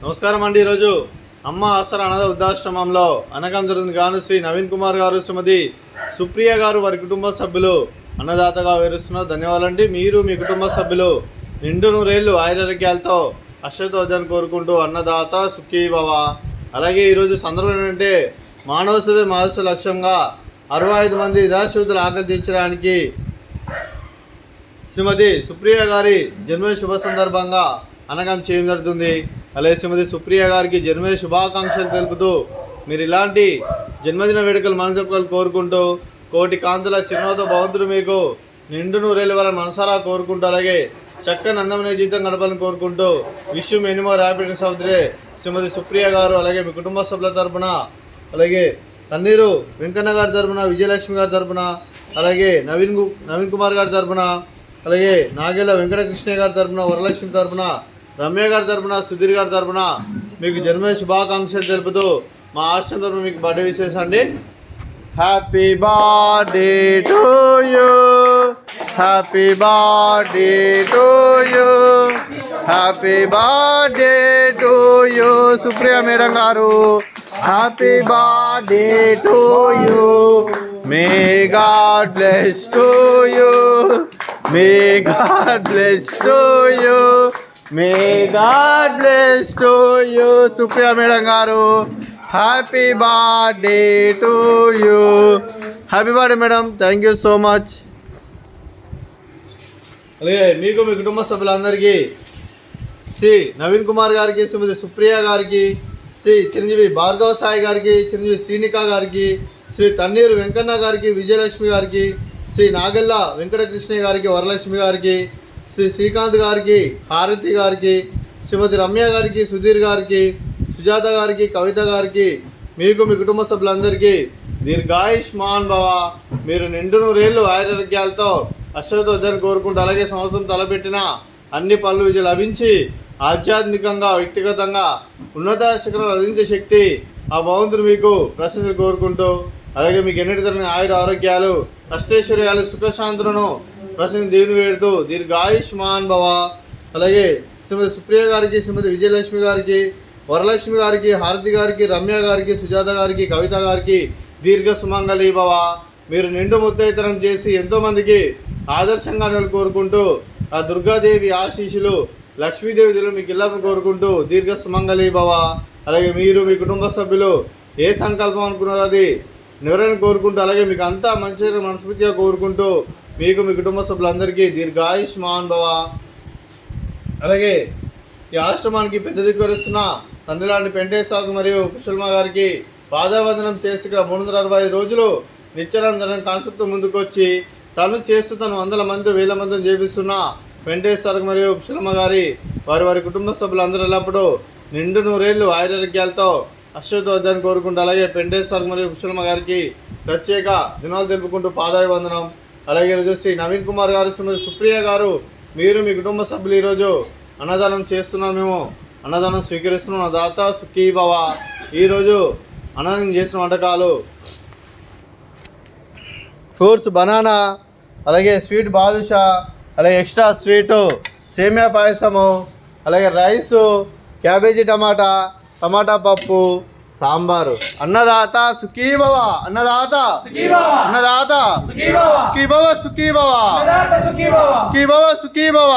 నమస్కారం అండి. ఈరోజు అమ్మ ఆసరా అనాథ వృద్ధాశ్రమంలో అనగం జరుగుతుంది గాను శ్రీ నవీన్ కుమార్ గారు, శ్రీమతి సుప్రియ గారు, వారి కుటుంబ సభ్యులు అన్నదాతగా వివరిస్తున్నారు. ధన్యవాదాలండి. మీరు మీ కుటుంబ సభ్యులు నిండు నూరేళ్లు ఆయురారోగ్యాలతో అశ్వతోజాన్ని కోరుకుంటూ అన్నదాత సుఖీ భవ. అలాగే ఈరోజు సందర్భం ఏంటంటే మానవ సేవే మహోత్సవ లక్ష్యంగా 65 మంది నిరాశ్రితులు ఆకలి తీర్చడానికి శ్రీమతి సుప్రియ గారి జన్మదిన శుభ సందర్భంగా అనగం చేయడం జరుగుతుంది. అలాగే శ్రీమతి సుప్రియ గారికి జన్మదిన శుభాకాంక్షలు తెలుపుతూ మీరు ఇలాంటి జన్మదిన వేడుకలు మన జరుపుకోవాలని కోరుకుంటూ కోటి కాంతుల చిరునవ్వుతో భగవంతుడు మీకు నిండు నూరేళ్ళ వల్ల మనసారా కోరుకుంటూ అలాగే చక్కని అందమైన జీవితం గడపాలని కోరుకుంటూ wish many more happiness of the day Shrimati Supriya గారు, అలాగే మీ కుటుంబ సభ్యుల తరపున, అలాగే తన్నీరు వెంకన్న గారి తరపున, విజయలక్ష్మి గారి తరపున, అలాగే నవీన్ కుమార్ గారి తరపున, అలాగే నాగేళ్ళ వెంకటకృష్ణ గారి తరపున, వరలక్ష్మి తరపున, రమ్య గారి తరపున, సుధీర్ గారి తరపున మీకు జన్మదిన శుభాకాంక్షలు తెలుపుతూ మా ఆశ్రమం తరపున మీకు బర్త్డే విశేషం అండి. Happy birthday to you, happy birthday to you, happy birthday to you Supriya madam గారు. Happy birthday to you, may God bless to you, may God bless to you, may God bless to you Supriya madam గారు. Happy birthday to you. Happy birthday madam, thank you so much. అలాగే మీకు మీ కుటుంబ సభ్యులందరికీ శ్రీ నవీన్ కుమార్ గారికి, శ్రీమతి సుప్రియ గారికి, శ్రీ చిరంజీవి భార్గవ సాయి గారికి, చిరంజీవి శ్రీనిక గారికి, శ్రీ తన్నీరు వెంకన్న గారికి, విజయలక్ష్మి గారికి, శ్రీ నాగెల్ల వెంకటకృష్ణ గారికి, వరలక్ష్మి గారికి, శ్రీ శ్రీకాంత్ గారికి, హారతి గారికి, శ్రీమతి రమ్య గారికి, సుధీర్ గారికి, సుజాత గారికి, కవిత గారికి, మీకు మీ కుటుంబ సభ్యులందరికీ దీర్ఘాయుష్మాన్ భవ. మీరు నిండు నూరేళ్ళు ఆయురారోగ్యాలతో అశ్వతోజాన్ని కోరుకుంటూ అలాగే సంవత్సరం తలపెట్టిన అన్ని పనులు విజయం లభించి ఆధ్యాత్మికంగా వ్యక్తిగతంగా ఉన్నత శిఖరం అందించే శక్తి ఆ భగవంతుడు మీకు ప్రశంసలు కోరుకుంటూ అలాగే మీకు ఎన్నిటి తరగని ఆయుర ఆరోగ్యాలు, అష్టైశ్వర్యాలు, సుఖశాంతులను ప్రశ్న దేవుని వేడుతూ దీర్ఘాయుష్మాన్ భవ. అలాగే శ్రీమతి సుప్రియ గారికి, శ్రీమతి విజయలక్ష్మి గారికి, వరలక్ష్మి గారికి, హారతి గారికి, రమ్య గారికి, సుజాత గారికి, కవిత గారికి దీర్ఘ సుమంగళి భవ. మీరు నిండు ముత్తైతనం చేసి ఎంతోమందికి ఆదర్శంగా కోరుకుంటూ ఆ దుర్గాదేవి ఆశీస్సులు, లక్ష్మీదేవి దేవులు మీకు ఇళ్ళని కోరుకుంటూ దీర్ఘ సుమంగళి భవ. అలాగే మీరు మీ కుటుంబ సభ్యులు ఏ సంకల్పం అనుకున్నారో అది నెవరైనా కోరుకుంటూ అలాగే మీకు అంతా మంచిగా మనస్ఫూర్తిగా కోరుకుంటూ మీకు మీ కుటుంబ సభ్యులందరికీ దీర్ఘాయుష్మాన్ భవ. అలాగే ఈ ఆశ్రమానికి పెద్ద దిక్కువరిస్తున్న తండ్రిలాంటి పెంటేశ్వర మరియు కుశల్మ గారికి పాదావందనం చేసి ఇక్కడ 365 రోజులు నిత్యానందనం కాన్సెప్ట్ ముందుకు వచ్చి తను చేస్తూ తను వందల మంది వేల మందిని చేపిస్తున్న వెంకటేశ్వర మరియు కుశలమ్మ గారి వారి కుటుంబ సభ్యులందరూ ఎల్లప్పుడూ నిండు నూరేళ్లు ఆయురారోగ్యాలతో అశ్వతోజాన్ని కోరుకుంటూ అలాగే వెంకటేశ్వర మరియు కుశలమ్మ గారికి ప్రత్యేక దినాలు తెలుపుకుంటూ పాదాభివందనం. అలాగే ఈరోజు శ్రీ నవీన్ కుమార్ గారు, శ్రీమతి సుప్రియ గారు, మీరు మీ కుటుంబ సభ్యులు ఈరోజు అన్నదానం చేస్తున్నాం. మేము అన్నదానం స్వీకరిస్తున్నాం. నా దాత సుఖీ భవ. ఈరోజు అన్నదానం చేసిన వంటకాలు ఫ్రూట్స్ బనానా, అలాగే స్వీట్ బాదుషా, అలాగే ఎక్స్ట్రా స్వీటు సేమియా పాయసము, అలాగే రైసు, క్యాబేజీ టమాటా పప్పు, సాంబారు. అన్నదాత సుఖీ భవ, అన్నదాత అన్నదాత సుఖీ భవ, సుఖీ భవ, సుఖీ భవ, సుఖీ భవ.